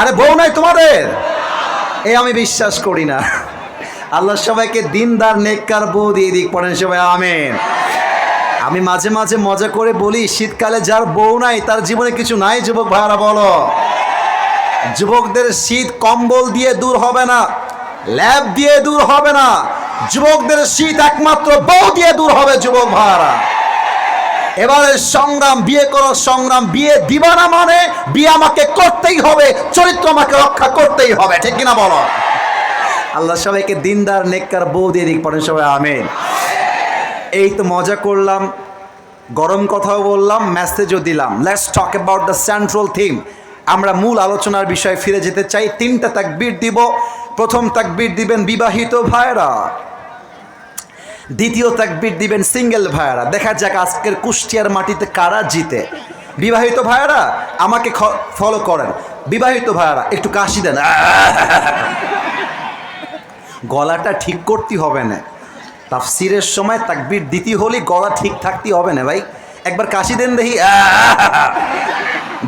আরে বউ নাই তোমাদের? এই আমি বিশ্বাস করি না। আল্লাহ সবাইকে দিনদার নেককার বউ দিয়ে দিক, পড়েন সবাই আমিন। আমি মাঝে মাঝে মজা করে বলি, শীতকালে যার বউ নাই তার জীবনে কিছু নাই। যুবক ভাইরা বলো, যুবকদের শীত কম্বল দিয়ে দূর হবে না, ল্যাব দিয়ে দূর হবে না, যুবকদের শীত একমাত্র বউ দিয়ে দূর হবে। যুবক ভাইরা এবারে সংগ্রাম, বিয়ে করার সংগ্রাম, বিয়ে দিবা না মানে বিয়ে আমাকে করতেই হবে, চরিত্র আমাকে রক্ষা করতেই হবে, ঠিক কিনা বলো? আল্লাহ সবাইকে দিনদার নেককার বউ দিয়ে দিক, পড়েন সবাই আমিন। এই তো মজা করলাম, গরম কথাও বললাম, মেসেজও দিলাম। Let's talk about the central theme. আমরা মূল আলোচনার বিষয়ে ফিরে যেতে চাই। 3টা তাকবীর দিব। প্রথম তাকবীর দিবেন বিবাহিত ভাইরা, দ্বিতীয় তাকবীর দিবেন সিঙ্গেল ভাইরা। দেখা যাক আজকের কুষ্টিয়ার মাটিতে কারা জিতে। বিবাহিত ভাইরা আমাকে ফলো করেন। বিবাহিত ভাইরা একটু কাশি দেন, গলাটা ঠিক করতে হবে না। তাফসিরের সময় তাকবীর দিতে হলে গলা ঠিক থাকতে হবে না ভাই। একবার কাশি দেন দেখি।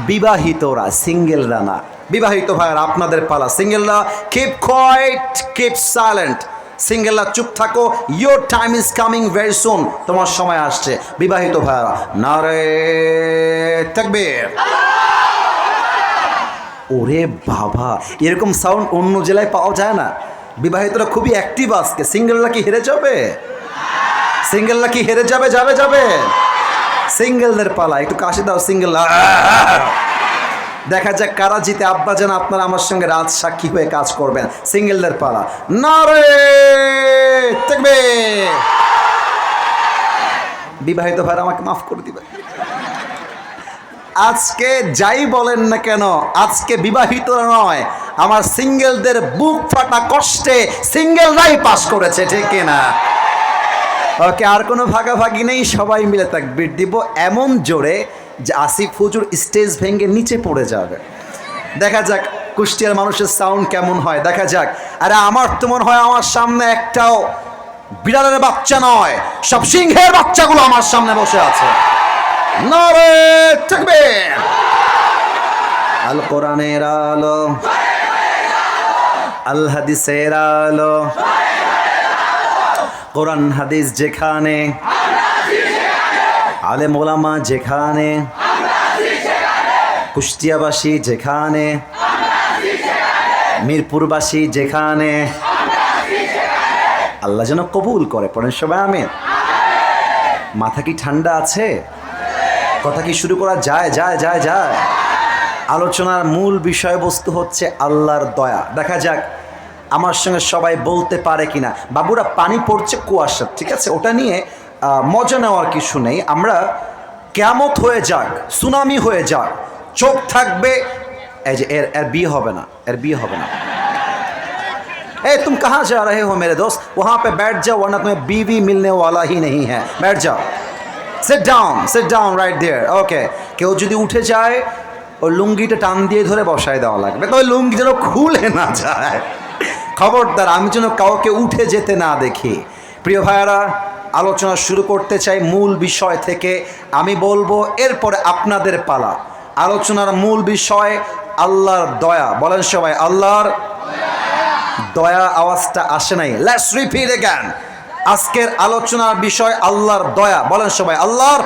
বিবাহিতরা, সিঙ্গেলরা না। বিবাহিত ভাইরা আপনাদের পালা। সিঙ্গেলরা কিপ কোয়াইট, কিপ সাইলেন্ট। সিঙ্গেলরা চুপ থাকো, your time is coming very soon, তোমার সময় আসছে। বিবাহিত ভাইরা নারে তাকবীর। ওরে বাবা, এরকম সাউন্ড অন্য জেলায় পাওয়া যায় না। বিবাহিতরা খুবই অ্যাক্টিভ আজকে। সিঙ্গেলরা কি হেরে যাবে? সিঙ্গেলরা কি হেরে যাবে? যাবে যাবে। সিঙ্গেলদের পালা, একটু কাশি দাও সিঙ্গেলরা। দেখা যাক কারা জিতে। আব্বা যেন আপনারা আমার সঙ্গে রাজ সাক্ষী হয়ে কাজ করবেন। সিঙ্গেলদের পালা নারে তাকবীর। বিবাহিত ভাইরা আমাকে মাফ করে দিবে। আজকে যাই বলেন না কেন, আজকে বিবাহিত নয়, আমার সিঙ্গেলদের বুক ফাটা কষ্টে সিঙ্গেলরাই পাস করেছে, ঠিক কিনা? ওকে, আর কোনো ভাগাভাগি নেই, সবাই মিলে তাকবীর দিব এমন জোরে যে আসিফ হুজুর স্টেজ ভেঙে নিচে পড়ে যাবে। দেখা যাক কুষ্টিয়ার মানুষের সাউন্ড কেমন হয়, দেখা যাক। আরে আমার তো মনে হয় আমার সামনে একটাও বিড়ালের বাচ্চা নয়, সব সিংহের বাচ্চাগুলো আমার সামনে বসে আছে। নারে তাকবীর। আল কোরআনের আলো, আল হাদিসের আলো, কোরআন হাদিস যেখানে, আলেম ওলামা যেখানে, কুষ্টিয়াবাসী যেখানে, মিরপুরবাসী যেখানে, আল্লাহ যেন কবুল করে, পড়েন সবাই আমিন। মাথা কি ঠান্ডা আছে? কথা কি শুরু করা যায়? যায় যায় যায়। আলোচনার মূল বিষয়বস্তু হচ্ছে আল্লাহর দয়া। দেখা যাক আমার সঙ্গে সবাই বলতে পারে কিনা। বাবুরা পানি পড়ছে কুয়াশা, ঠিক আছে, ওটা নিয়ে মজা নেওয়ার কিছু নেই। আমরা কিয়ামত হয়ে যাক, সুনামি হয়ে যাক, চোখ থাকবে। এই যে এর বিয়ে হবে না, এর বিয়ে হবে না। ए तुम कहाँ जा रहे हो मेरे दोस्त? वहाँ पे बैठ जाओ वरना तुम्हें बीवी मिलने वाला ही नहीं है। बैठ जाओ, sit down right there. Okay, কেউ যদি উঠে যায় ওই লুঙ্গিটা টান দিয়ে ধরে বসায় দেওয়া লাগবে, তবে লুঙ্গি যেন খুলে না যায়। খবরদার, আমি যেন কাউকে উঠে যেতে না দেখি। প্রিয় ভাইয়ারা, আলোচনা শুরু করতে চাই মূল বিষয় থেকে। আমি বলবো, এরপরে আপনাদের পালা। আলোচনার মূল বিষয় আল্লাহর দয়া। বলেন সবাই আল্লাহর দয়া। আওয়াজটা আসে নাই। Let's repeat again. আজকের আলোচনার বিষয় আল্লাহর দয়া। বলেন সবাই আল্লাহর।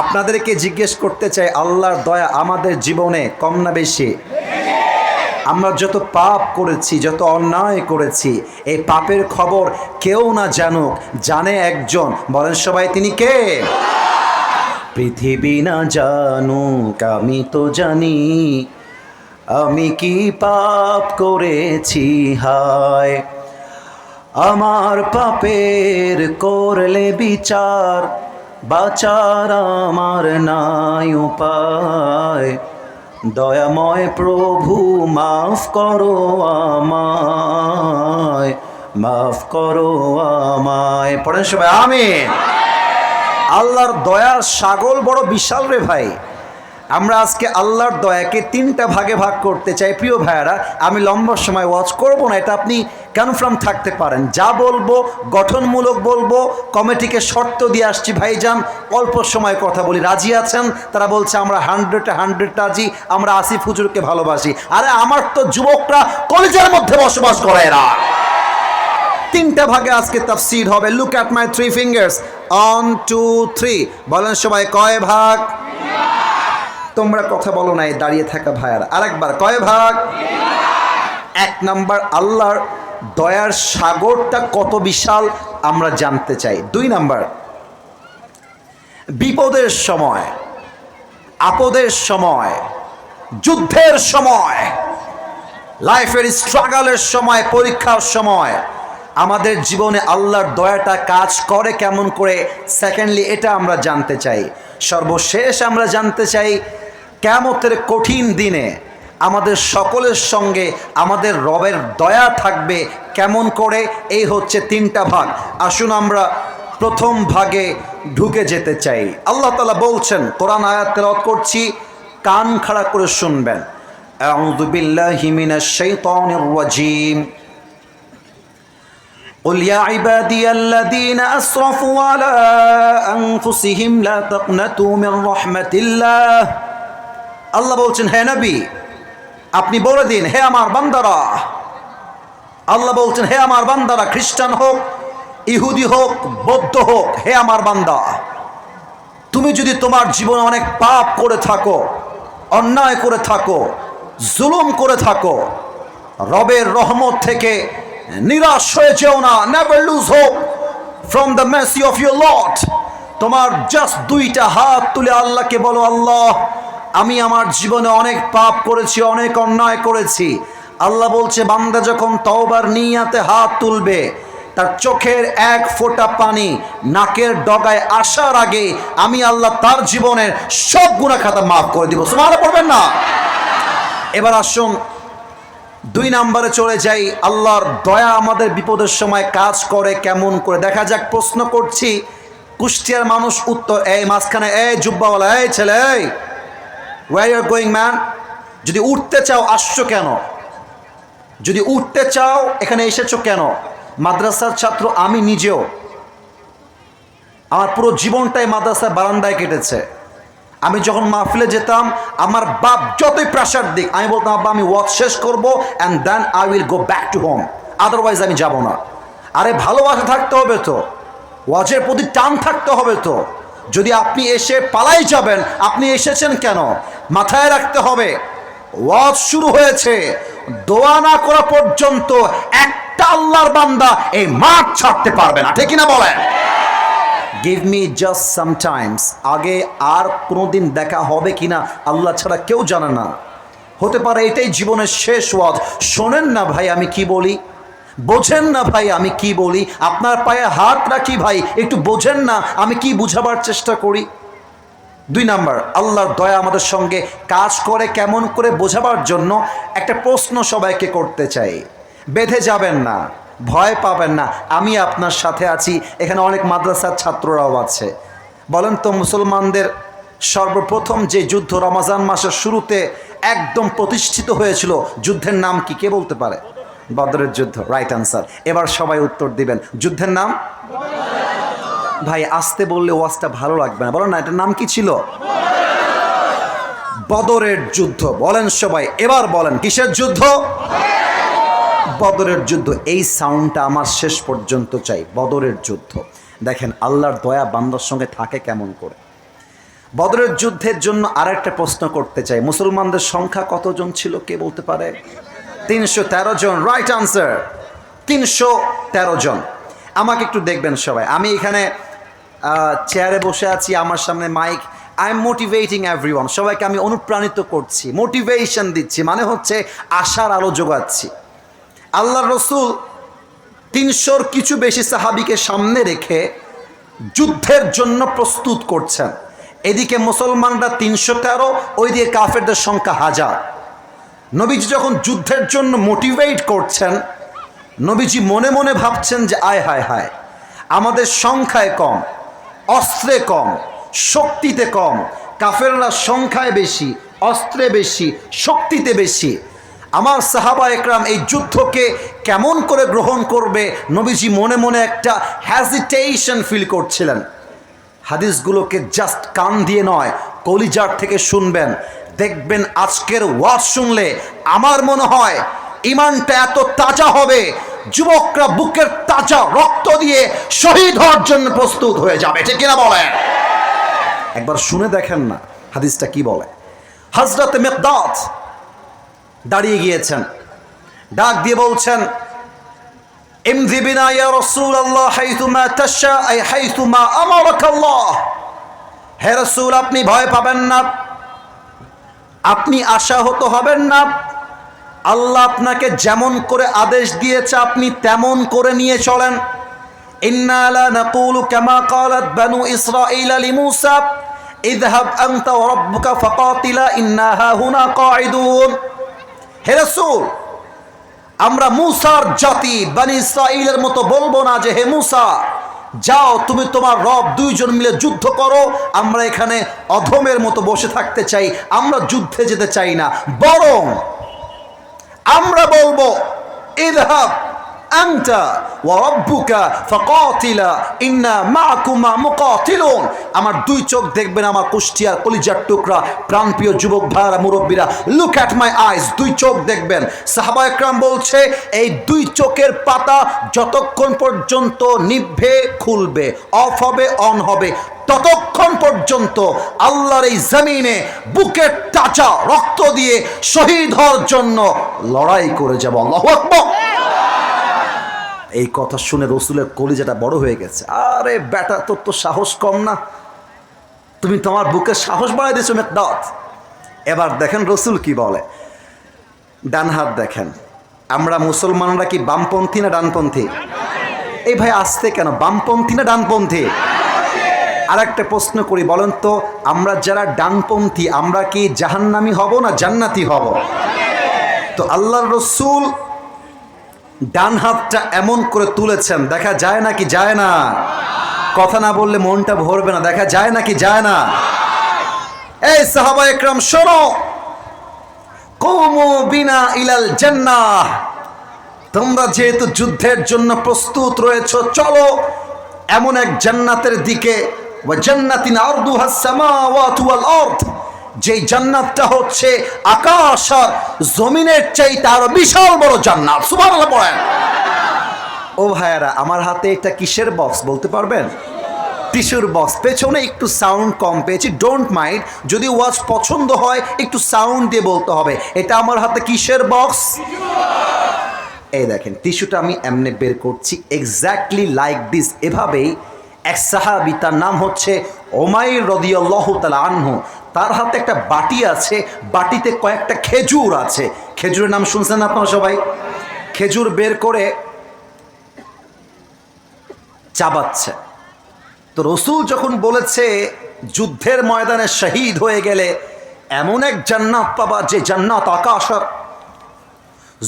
আপনাদেরকে জিজ্ঞেস করতে চাই, আল্লাহর দয়া আমাদের জীবনে কম না বেশি? আমরা যত পাপ করেছি, যত অন্যায় করেছি, এই পাপের খবর কেউ না জানুক, জানে একজন। বলেন সবাই, তিনি কে? পৃথিবী না জানুক, আমি তো জানি আমি কি পাপ করেছি। হায় আমার পাপের করলে বিচার, বাঁচার আমার নাই উপায়। দয়াময় প্রভু মাফ করো আমায়, মাফ করো আমায়। পড়েন সবাই আমিন। আল্লাহর দয়ার সাগর বড় বিশাল রে ভাই। আমরা আজকে আল্লাহর দয়াকে তিনটা ভাগে ভাগ করতে চাই। প্রিয় ভাইয়েরা, আমি লম্বা সময় ওয়াচ করব না, এটা আপনি কনফার্ম থাকতে পারেন। যা বলবো গঠনমূলক বলবো। কমিটিকে শর্ত দিয়ে আসছি, ভাইজান অল্প সময় কথা বলি, রাজি আছেন? তারা বলছে আমরা 100 রাজি, আমরা আসিফ হুজুরকে ভালোবাসি। আরে আমার তো যুবকরা কলেজের মধ্যে বসবাস করে। এরা তিনটা ভাগে আজকে তাফসীর হবে। লুক অ্যাট মাই 3 ফিঙ্গার্স, 1 2 3 বলেন সবাই, কয় ভাগ? তোমরা কথা বলো নাই, দাঁড়িয়ে থাকা ভাইয়ারা, আরেকবার, কয় ভাগ? 1 নাম্বার, আল্লাহর দয়ার সাগরটা কত বিশাল আমরা জানতে চাই। 2 নাম্বার, বিপদের সময়, আপদের সময়, যুদ্ধের সময়, লাইফের স্ট্রাগলের সময়, পরীক্ষার সময় আমাদের জীবনে আল্লাহর দয়াটা কাজ করে কেমন করে। সেকেন্ডলি, এটা আমরা জানতে চাই। সর্বশেষ আমরা জানতে চাই কিয়ামতের কঠিন দিনে আমাদের সকলের সঙ্গে আমাদের রবের দয়া থাকবে কেমন করে। এই হচ্ছে 3টা ভাগ। আসুন আমরা প্রথম ভাগে ঢুকে যেতে চাই। আল্লাহ তাআলা বলছেন, কোরআন আয়াত তেলাওয়াত করছি, কান খাড়া করে শুনবেন। আউযু বিল্লাহি মিনাশ শাইতানির রাজীম। قل يا عبادي الذين أسرفوا على أنفسهم لا تقنطوا من رحمة الله। আল্লাহ বলছেন, হে নবী আপনি বলে দিন, হে আমার বান্দারা। আল্লাহ বলছেন, হে আমার বান্দারা, খ্রিস্টান হোক, ইহুদি হোক, বৌদ্ধ হোক, হে আমার বান্দা, তুমি যদি তোমার জীবনে অনেক পাপ করে থাকো, অন্যায় করে থাকো, জুলুম করে থাকো, রবের রহমত থেকে নিরাশ হয়ে যেও না। Never lose hope from the Messi of your Lord. তোমার জাস্ট 2টা হাত তুলে আল্লাহকে বলো, আল্লাহ আমি আমার জীবনে অনেক পাপ করেছি, অনেক অন্যায় করেছি। আল্লাহ বলছে, বান্দা যখন তওবার নিয়াতে হাত তুলবে, তার চোখের 1 ফোঁটা পানি নাকের ডগায় আসার আগে আমি আল্লাহ তার জীবনের সব গুনাহ খাতা মাফ করে দিব। সুবহানাল্লাহ পড়বেন না? এবার আসুন 2 নম্বরে চলে যাই। আল্লাহর দয়া আমাদের বিপদের সময় কাজ করে কেমন করে দেখা যাক। প্রশ্ন করছি, কুষ্টিয়ার মানুষ উত্তর, এই মাঝখানে, এই জুব্বাওয়ালা, এই ছেলে, এই where you going man? যদি উঠতে চাও আসছো কেন? যদি উঠতে চাও এখানে এসেছো কেন? মাদ্রাসার ছাত্র আমি নিজেও, আমার পুরো জীবনটাই মাদ্রাসার বারান্দায় কেটেছে। আমি যখন মাহফিলে যেতাম, আমার বাপ যতই প্রেশার দিক, আমি বলতাম, আব্বা আমি ওয়াজ শেষ করবো and then I will go back to home, otherwise আমি যাব না। আরে ভালোবাসা থাকতে হবে তো, ওয়াজের প্রতি টান থাকতে হবে তো। যদি আপনি এসে পালাই যাবেন, আপনি এসেছেন কেন? মাথায় রাখতে হবে, ওয়াজ শুরু হয়েছে, দোয়া না করা পর্যন্ত একটা আল্লাহর বান্দা এই মাঠ ছাড়তে পারবে না, ঠিক না বলেন? Give me just sometimes. আগে আর কোনোদিন দেখা হবে কিনা আল্লাহ ছাড়া কেউ জানে না। হতে পারে এটাই জীবনের শেষ ওয়াজ। শোনেন না ভাই আমি কি বলি, বোঝেন না ভাই আমি কি বলি, আপনার পায়ে হাত রাখি ভাই, একটু বোঝেন না আমি কি বুঝাবার চেষ্টা করি। 2 নাম্বার, আল্লাহর দয়া আমাদের সঙ্গে কাজ করে কেমন করে বোঝাবার জন্য একটা প্রশ্ন সবাইকে করতে চাই। বেঁধে যাবেন না, ভয় পাবেন না, আমি আপনার সাথে আছি। এখানে অনেক মাদ্রাসার ছাত্ররাও আছে। বলেন তো, মুসলমানদের সর্বপ্রথম যে যুদ্ধ রমজান মাসের শুরুতে একদম প্রতিষ্ঠিত হয়েছিল, যুদ্ধের নাম কি? কে বলতে পারে? বদরের যুদ্ধ, রাইট আনসার। এবার সবাই উত্তর দিবেন, যুদ্ধের নাম? ভাই আসতে বললে ওয়াজটা ভালো লাগবে না, বলেন না এটার নাম কি ছিল? বদরের যুদ্ধ। বলেন সবাই, এবার বলেন কিসের যুদ্ধ? বদরের যুদ্ধ। এই সাউন্ডটা আমার শেষ পর্যন্ত চাই। বদরের যুদ্ধ। দেখেন আল্লাহর দয়া বান্দার সঙ্গে থাকে কেমন করে। বদরের যুদ্ধের জন্য আরেকটা প্রশ্ন করতে চাই, মুসলমানদের সংখ্যা কতজন ছিল কে বলতে পারে? 313 জন, রাইট আনসার। 313 জন। আমাকে একটু দেখবেন সবাই, আমি এখানে চেয়ারে বসে আছি, আমার সামনে mic, I am motivating everyone. সবাইকে আমি অনুপ্রাণিত করছি, মোটিভেশন দিচ্ছি, মানে হচ্ছে আশার আলো যোগাচ্ছি। আল্লাহর রসুল 300-র কিছু বেশি সাহাবীকে সামনে রেখে যুদ্ধের জন্য প্রস্তুত করছেন। এদিকে মুসলমানরা 313, ওইদিকে কাফেরদের সংখ্যা 1000। নবীজি যখন যুদ্ধের জন্য মোটিভেট করছেন, নবীজি মনে মনে ভাবছেন যে আয় হায় হায়, আমাদের সংখ্যায় কম, অস্ত্রে কম, শক্তিতে কম, কাফেররা সংখ্যায় বেশি, অস্ত্রে বেশি, শক্তিতে বেশি। আমার সাহাবা একরাম এই যুদ্ধকে কেমন করে গ্রহণ করবে, নবীজি মনে মনে একটা হ্যাজিটেশন ফিল করছিলেন। হাদিসগুলোকে জাস্ট কান দিয়ে নয়, কলিজার থেকে শুনবেন। দেখবেন আজকের ওয়াজ শুনলে আমার মনে হয় ইমানটা এত তাজা হবে, যুবকরা বুকের তাজা রক্ত দিয়ে শহীদ হওয়ার জন্য প্রস্তুত হয়ে যাবে। ঠিক কিনা বলেন? একবার শুনে দেখেন না হাদিসটা কি বলে। হযরত মিকদাদ দাঁড়িয়ে গিয়েছেন, ডাক দিয়ে বলছেন, ইমজি বিনা ইয়া রাসূলুল্লাহ হাইথুমা তাশা আই হাইথুমা আমারাকাল্লাহ। হে রাসূল, আপনি ভয় পাবেন না, আপনি আশাহত হবেন না। আল্লাহ আপনাকে যেমন করে আদেশ দিয়েছে আপনি তেমন করে নিয়ে চলেন। ইন্না লা নাকুলু কামা ক্বালাত বানু ইসরাঈল লিমূসা ইযহাব আনতা ওয়া রাব্বুকা ফাকাতিলা ইন্না হাহুনা কাঈদুন। হে রাসূল, আমরা মূসার জাতি বনি ইসরাঈলের মতো বলবো না যে হে মূসা যাও তুমি তোমার রব দুইজন মিলে যুদ্ধ করো, আমরা এখানে অধমের মতো বসে থাকতে চাই, আমরা যুদ্ধে যেতে চাই না। বরং আমরা বলবো ইযহাব আনতা ওয়া রাব্বুকা ফাকাতিলা ইন্না মাআকুমা মুকাতিলুন। আমার দুই চোখ দেখবেন, আমার কুষ্টিয়ার কলিজার টুকরা প্রাণপ্রিয় যুবক ভাইরা মুরব্বীরা, লুক অ্যাট মাই আইজ, দুই চোখ দেখবেন। সাহাবা একরাম বলছে এই দুই চোখের পাতা যতক্ষণ পর্যন্ত নিভবে খুলবে, অফ হবে অন হবে, ততক্ষণ পর্যন্ত আল্লাহর এই জমিনে বুকের তাজা রক্ত দিয়ে শহীদ হওয়ার জন্য লড়াই করে যাব। আল্লাহু আকবার। এই কথা শুনে রসুলের কলিজাটা বড় হয়ে গেছে। আরে বেটা, তোর তো সাহস কম না, তুমি তোমার বুকের সাহস বাড়াই দিয়েছো মিকদাদ। এবার দেখেন রসুল কি বলে, ডান হাত দেখেন। আমরা মুসলমানরা কি বামপন্থী না ডানপন্থী? এই ভাই আসতে কেন, বামপন্থী না ডানপন্থী? আর একটা প্রশ্ন করি, বলেন তো আমরা যারা ডানপন্থী আমরা কি জাহান্নামী হব না জান্নাতি হব? তো আল্লাহর রসুল ডান হাতটা এমন করে তুলেছেন, দেখা যায় নাকি যায় না? কথা না বললে মনটা ভরবে না, দেখা যায় নাকি যায় না? এই সাহাবা একরাম শোনো, কুমু বিনা ইলাল জান্নাহ, তোমরা যেহেতু যুদ্ধের জন্য প্রস্তুত রয়েছ, চলো এমন এক জান্নাতের দিকে, ওয়া জান্নাতিন আরদুহাস সামাওয়াতু ওয়াল আরদ, যেই জান্নাতটা হচ্ছে আকাশ আর জমিনের চাইতে আরো বিশাল বড় জান্নাত। সুবহানাল্লাহ বলেন। ও ভাইয়ারা, আমার হাতে একটা কিসের বক্স বলতে পারবেন? টিস্যুর বক্স, পেছনে একটু সাউন্ড কম পেয়েছি, ডোন্ট মাইন্ড। যদি ওয়াজ পছন্দ হয় একটু সাউন্ড দিয়ে বলতে হবে। এটা আমার হাতে কিসের বক্স? এই দেখেন টিস্যুটা আমি এমনি বের করছি, এক্স্যাক্টলি লাইক দিস। এভাবেই এক সাহাবী, তার নাম হচ্ছে উমাইর রাদিয়াল্লাহু তাআলা আনহু, তার হাতে একটা বাটি আছে, বাটিতে কয়েকটা খেজুর আছে। খেজুরের নাম শুনছেন আপনারা সবাই? খেজুর বের করে চাবাচ্ছে। তো রসুল যখন বলেছে যুদ্ধের ময়দানে শহীদ হয়ে গেলে এমন এক জান্নাত পাবা যে জান্নাত আকাশ আর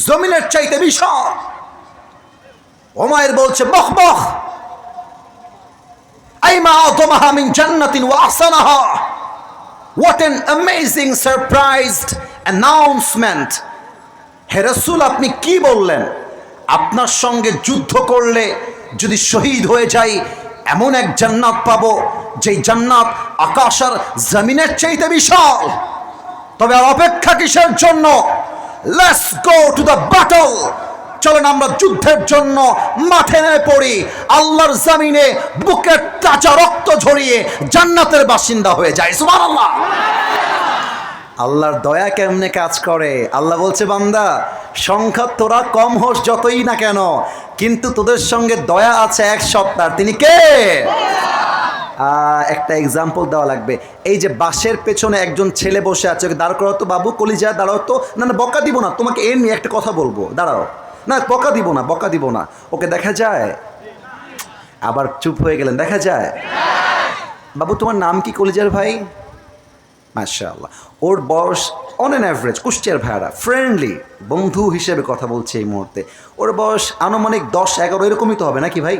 জমিনের চাইতে বিশাল, উমাইর বলছে বখ বখ, আইমা আযমাহা মিন জান্নাতিন ওয়া আহসানাহা। What an amazing surprised announcement! হে রাসূল, আপনি কি বললেন? আপনার সঙ্গে যুদ্ধ করলে যদি শহীদ হয়ে যাই এমন এক জান্নাত পাবো যেই জান্নাত আকাশ আর জমিনের চাইতে বিশাল। তবে আর অপেক্ষা কিসের জন্য? Let's go to the battle. চলেন আমরা যুদ্ধের জন্য মাঠে নেমে পড়ি, আল্লাহর জমিনে বুকের তাজা রক্ত ঝরিয়ে জান্নাতের বাসিন্দা হয়ে যায়। সুবহানাল্লাহ। আল্লাহর দয়া কেমনে কাজ করে? আল্লাহ বলছে, বান্দা সংখ্যা তোরা কম হোস যতই না কেন, কিন্তু তোদের সঙ্গে দয়া আছে এক সত্তার। তিনি কে? একটা এক্সাম্পল দেওয়া লাগবে। এই যে বাসের পেছনে একজন ছেলে বসে আছে, ওকে দাঁড় করাও তো বাবু, কলিজা দাঁড়াও তো। না না, বকা দিব না তোমাকে, এমনি একটা কথা বলবো, দাঁড়াও। না বকা দিব না, বকা দিব না। ওকে দেখা যায়? আবার চুপ হয়ে গেলেন। দেখা যায়? বাবু তোমার নাম কি কলিজার ভাই? মাশাআল্লাহ। ওর বয়স অন অ্যান অ্যাভারেজ, কুষ্টিয়ার ভাইয়ারা ফ্রেন্ডলি বন্ধু হিসেবে কথা বলছে এই মুহূর্তে, ওর বয়স আনুমানিক 10-11 এরকমই তো হবে নাকি ভাই?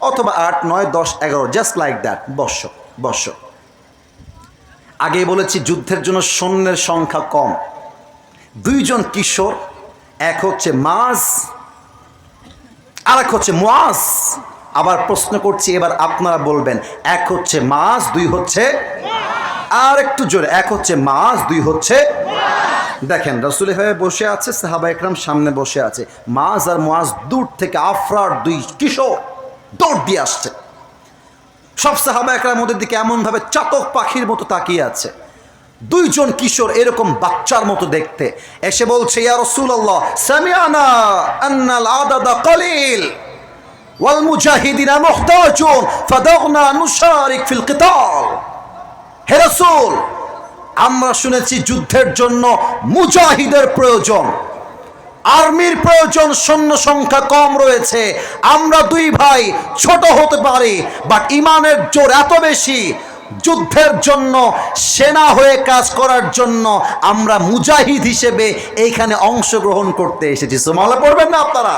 অথবা 8, 9, 10, 11, জাস্ট লাইক দ্যাট। বর্ষ আগে বলেছি যুদ্ধের জন্য সৈন্যের সংখ্যা কম, দুইজন কিশোর, এক হচ্ছে মাজ আর এক হচ্ছে মুআজ। আবার প্রশ্ন করছি, এবার আপনারা বলবেন, এক হচ্ছে মাজ, দুই হচ্ছে, আর একটু জোরে, এক হচ্ছে মাজ, দুই হচ্ছে। দেখেন রাসূল এভাবে বসে আছে, সাহাবা একরাম সামনে বসে আছে, মাজ আর মুআজ দূর থেকে আফরার দুই কিশোর দৌড় দিয়ে আসছে। সব সাহাবা একরাম ওদের দিকে এমনভাবে চাতক পাখির মতো তাকিয়ে আছে। দুইজন কিশোর এরকম বাচ্চার মতো দেখতে এসে বলছে, ইয়া রাসূলুল্লাহ সামিআনা আন্নাল আদাদা কলিল ওয়াল মুজাহিদিনা মুহতাজুন ফাদাগনা নুশারিক ফিল কিতাল। হে রাসূল, আমরা শুনেছি যুদ্ধের জন্য মুজাহিদের প্রয়োজন, আর্মির প্রয়োজন, সৈন্য সংখ্যা কম রয়েছে, আমরা দুই ভাই ছোট হতে পারি বাট ইমানের জোর এত বেশি, যুদ্ধের জন্য সেনা হয়ে কাজ করার জন্য আমরা মুজাহিদ হিসেবে এইখানে অংশগ্রহণ করতে এসেছি। সুবহানাল্লাহ পড়বেন না আপনারা?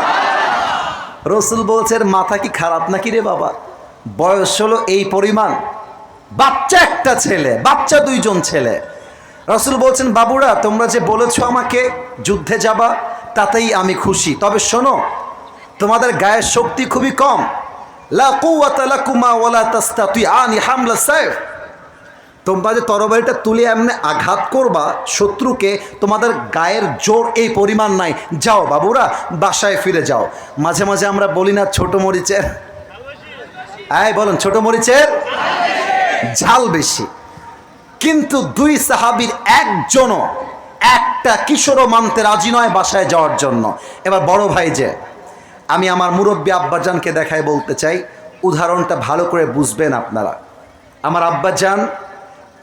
রাসূল বলছেন, মাথা কি খারাপ নাকি রে বাবা? বয়স হলো এই পরিমাণ, বাচ্চা একটা ছেলে, বাচ্চা দুইজন ছেলে। রাসূল বলছেন, বাবুরা তোমরা যে বলেছো আমাকে যুদ্ধে যাবা তাতেই আমি খুশি, তবে শোনো তোমাদের গায়ের শক্তি খুবই কম। লা কুওয়াতা লাকুমা ওয়ালা তাস্তাতিআনি হামলা সাইফ, তোমরা যে তরবারিটা তুলে এমনি আঘাত করবা শত্রুকে, তোমাদের গায়ের জোর এই পরিমাণ নাই। যাও বাবুরা বাসায় ফিরে যাও। মাঝে মাঝে আমরা বলি না ছোট মরিচের, এই বলেন ছোট মরিচের ঝাল বেশি। কিন্তু দুই সাহাবীর একজনও একটা কিশোরও মানতে রাজি নয় বাসায় যাওয়ার জন্য। এবার বড় ভাই যে, আমি আমার মুরব্বী আব্বাজানকে দেখায় বলতে চাই, উদাহরণটা ভালো করে বুঝবেন আপনারা। আমার আব্বাজান,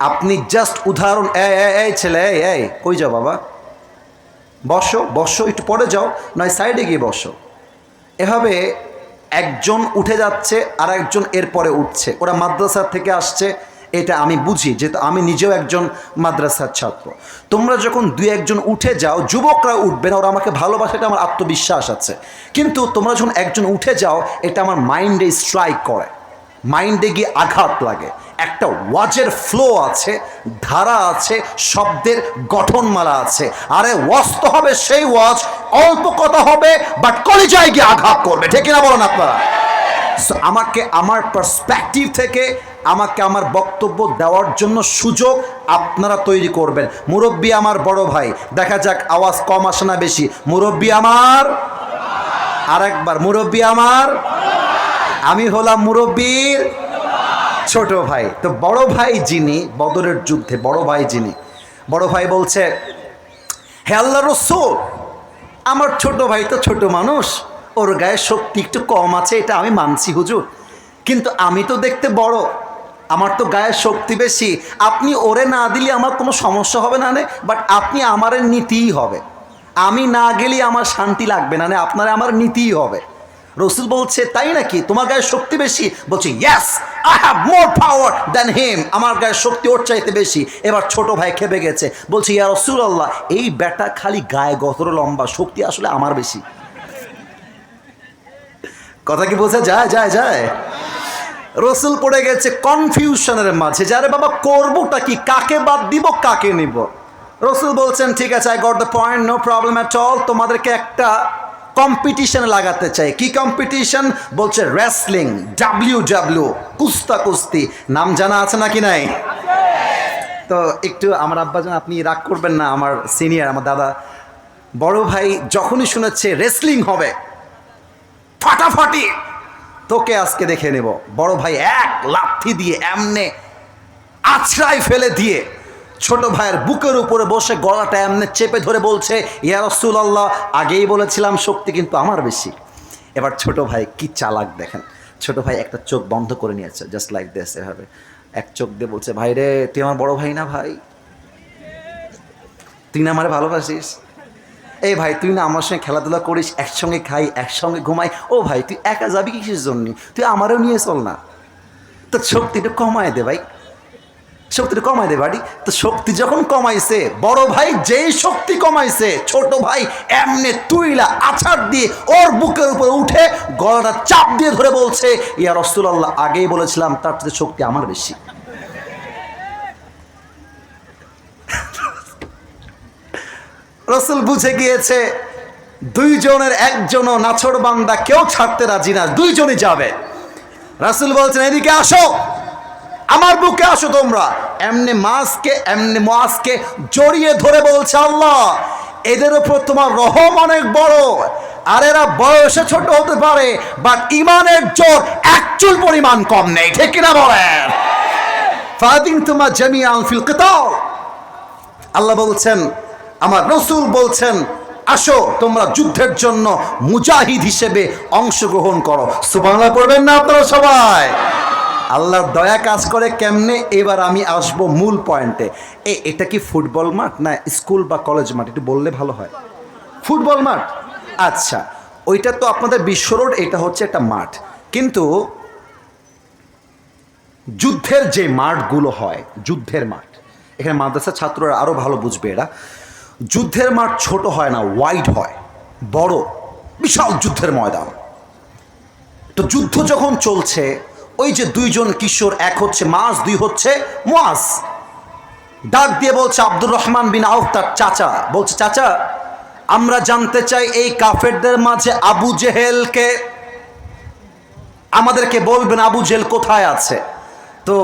আপনি জাস্ট উদাহরণ, এই ছেলে, এই কই যাও বাবা, বসো বসো, একটু পরে যাও, নয় সাইডে গিয়ে বসো। এভাবে একজন উঠে যাচ্ছে আর একজন এরপরে উঠছে, ওরা মাদ্রাসা থেকে আসছে, এটা আমি বুঝি, যেহেতু আমি নিজেও একজন মাদ্রাসার ছাত্র। তোমরা যখন দুই একজন উঠে যাও, যুবকরা উঠবে না, ওরা আমাকে ভালোবাসে, এটা আমার আত্মবিশ্বাস আছে। কিন্তু তোমরা যখন একজন উঠে যাও, এটা আমার মাইন্ডে স্ট্রাইক করে, মাইন্ডে গিয়ে আঘাত লাগে। একটা ওয়াজের ফ্লো আছে, ধারা আছে, শব্দের গঠনমালা আছে। আরে ওয়াজ তো হবে সেই ওয়াজ, অল্প কথা হবে বাট কলিজায় গিয়ে আঘাত করবে, ঠিক না বলেন আপনারা? আমাকে আমার পার্সপেক্টিভ থেকে আমাকে আমার বক্তব্য দেওয়ার জন্য সুযোগ আপনারা তৈরি করবেন। মুরব্বী আমার বড় ভাই, দেখা যাক আওয়াজ কম আসে না বেশি। মুরব্বী আমার, আরেকবার, মুরব্বী আমার, আমি হলাম মুরব্বীর ছোট ভাই। তো বড় ভাই যিনি, বদরের যুদ্ধে বড় ভাই যিনি, বড় ভাই বলছে, হে আল্লাহর রাসূল, আমার ছোট ভাই তো ছোট মানুষ, ওর গায়ে শক্তি একটু কম আছে, এটা আমি মানছি হুজুর, কিন্তু আমি তো দেখতে বড়, আমার তো গায়ের শক্তি বেশি, আপনি ওরে না দিলে আমার কোনো সমস্যা হবে না, বাট আপনি আমারে নিতেই হবে, আমি না গেলে আমার শান্তি লাগবে না, আপনারা আমার নিতেই হবে। রাসূল বলছে, তাই নাকি, তোমার গায়ে শক্তি বেশি? বলছে, yes, I have more power than হিম, আমার গায়ে শক্তি ওর চাইতে বেশি। এবার ছোট ভাই খেপে গেছে, বলছে, ইয়া রাসূলুল্লাহ, এই বেটা খালি গায়ে গতর লম্বা, শক্তি আসলে আমার বেশি। কথা কি বোঝা যায়? যায় যায়। রাসূল পড়ে গেছে কনফিউশনের মাঝে, যারে বাবা করবোটা কি, কাকে বাদ দিব, কাকে নিব। রাসূল বলছেন, ঠিক আছে, I got the point, no problem at all, তোমাদেরকে একটা কম্পিটিশনে লাগাতে চাই। কি কম্পিটিশন? বলছে রেসলিং, WW, কুস্তি। নাম জানা আছে নাকি নাই? তো একটু আমার আব্বাজান, আপনি রাগ করবেন না, আমার সিনিয়র, আমার দাদা, বড় ভাই যখনই শুনেছে রেসলিং হবে, ফাটাফাটি, তোকে আজকে দেখে নেব। বড় ভাই এক লাথি দিয়ে এমনে আছড়াই ফেলে দিয়ে ছোট ভাইয়ের বুকের উপরে বসে গলাটা এমনে চেপে ধরে বলছে, ইয়া রাসূলুল্লাহ, আগেই বলেছিলাম শক্তি কিন্তু আমার বেশি। এবার ছোট ভাই কি চালাক দেখেন, ছোট ভাই একটা চোখ বন্ধ করে নিয়েছে, জাস্ট লাইক দিস, এভাবে এক চোখ দিয়ে বলছে, ভাই রে, তুই আমার বড় ভাই না ভাই, তুই না আমারে ভালোবাসিস, এই ভাই তুই না আমার সঙ্গে খেলাধুলা করিস, একসঙ্গে খাই, একসঙ্গে ঘুমাই, ও ভাই তুই একা যাবি কিসের জন্য, তুই আমারও নিয়ে চল না, তো শক্তিটা কমায় দে ভাই, শক্তিটা কমাই দে বাড়ি। তো শক্তি যখন কমাইছে, বড় ভাই যেই শক্তি কমাইছে, ছোট ভাই এমনে তুইলা আছাড় দিয়ে ওর বুকের উপর উঠে গলাটা চাপ দিয়ে ধরে বলছে, ইয়া রাসূলুল্লাহ, আগেই বলেছিলাম তার চেয়ে শক্তি আমার বেশি। রাসূল বুঝে গিয়েছে দুইজনের একজনও নাছোড়বান্দা কেউ ছাড়তে রাজি না, দুইজনই যাবে। রাসূল বলছেন এদিকে আসো, আমার বুকে আসো তোমরা। এমনি মুআজকে জড়িয়ে ধরে বলছে আল্লাহ এদের উপর তোমার রহম অনেক বড়, আর এরা বয়সে ছোট হতে পারে বাট ইমানের জোর এক চুল পরিমাণ কম নেই, ঠিক কিনা বলেন? ফাদিন তোমার জামিআন ফিল কিতাল, আল্লাহ বলছেন আমার রাসূল বলছেন আসো তোমরা যুদ্ধের জন্য মুজাহিদ হিসেবে অংশগ্রহণ করো। সুবহানাল্লাহ পড়বেন না আপনারা সবাই? আল্লাহর দয়া কাজ করে কেমনে, এবার আমি আসব মূল পয়েন্টে। এটা কি ফুটবল মাঠ না স্কুল বা কলেজ মাঠ, একটু বললে ভালো হয়। ফুটবল মাঠ, আচ্ছা ওইটা তো আপনাদের বিশ্ব রোড, এটা হচ্ছে একটা মাঠ। কিন্তু যুদ্ধের যে মাঠগুলো হয়, যুদ্ধের মাঠ, এখানে মাদ্রাসার ছাত্ররা আরও ভালো বুঝবে, এরা যুদ্ধের মাঠ ছোট হয় না, ওয়াইড হয়, বড় বিশাল যুদ্ধের ময়দান। তো যুদ্ধ যখন চলছে ওই যে দুইজন কিশোর, এক হচ্ছে মাস, দুই হচ্ছে মুআজ, ডাক দিয়ে বলছে আব্দুর রহমান বিন আউফ তার চাচা, বলছে চাচা আমরা জানতে চাই এই কাফেরদের মাঝে আবু জেহেলকে, আমাদেরকে বলবেন আবু জেহেল কোথায় আছে। তো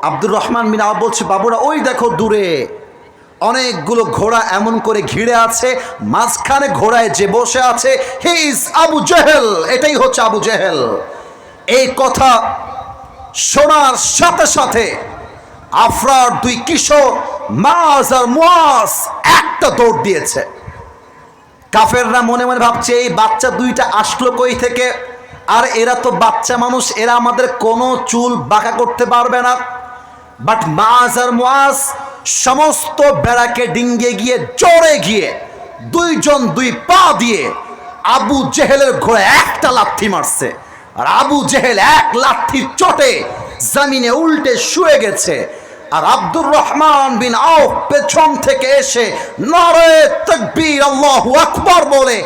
আব্দুর রহমান বিন আউফ বলছে বাবুরা ওই দেখো দূরে অনেকগুলো ঘোড়া এমন করে ঘিরে আছে, মাঝখানে ঘোড়ায় যে বসে আছে হি ইজ আবু জেহেল, এটাই হচ্ছে আবু জেহেল। এই কথা শোনার সাথে সাথে আফরার দুই কিশোর মাজ আর মুআজ একটা দৌড় দিয়েছে। কাফেররা মনে মনে ভাবছে এই বাচ্চা দুইটা আসলো কই থেকে, আর এরা তো বাচ্চা মানুষ, এরা আমাদের কোনো চুল বাঁকা করতে পারবে না। বাট মাজ আর মুআজ সমস্ত বেড়াকে ডিঙ্গে গিয়ে জোরে গিয়ে দুইজন দুই পা দিয়ে আবু জেহেলের ঘোড়ায় একটা লাথি মারছে, আর আবু জেহেল এক লাথির চোটে জমিনে উল্টে শুয়ে গেছে। আর আব্দুর রহমান বিন আউফ পেছন থেকে এসে নারে তাকবীর আল্লাহু আকবার বলে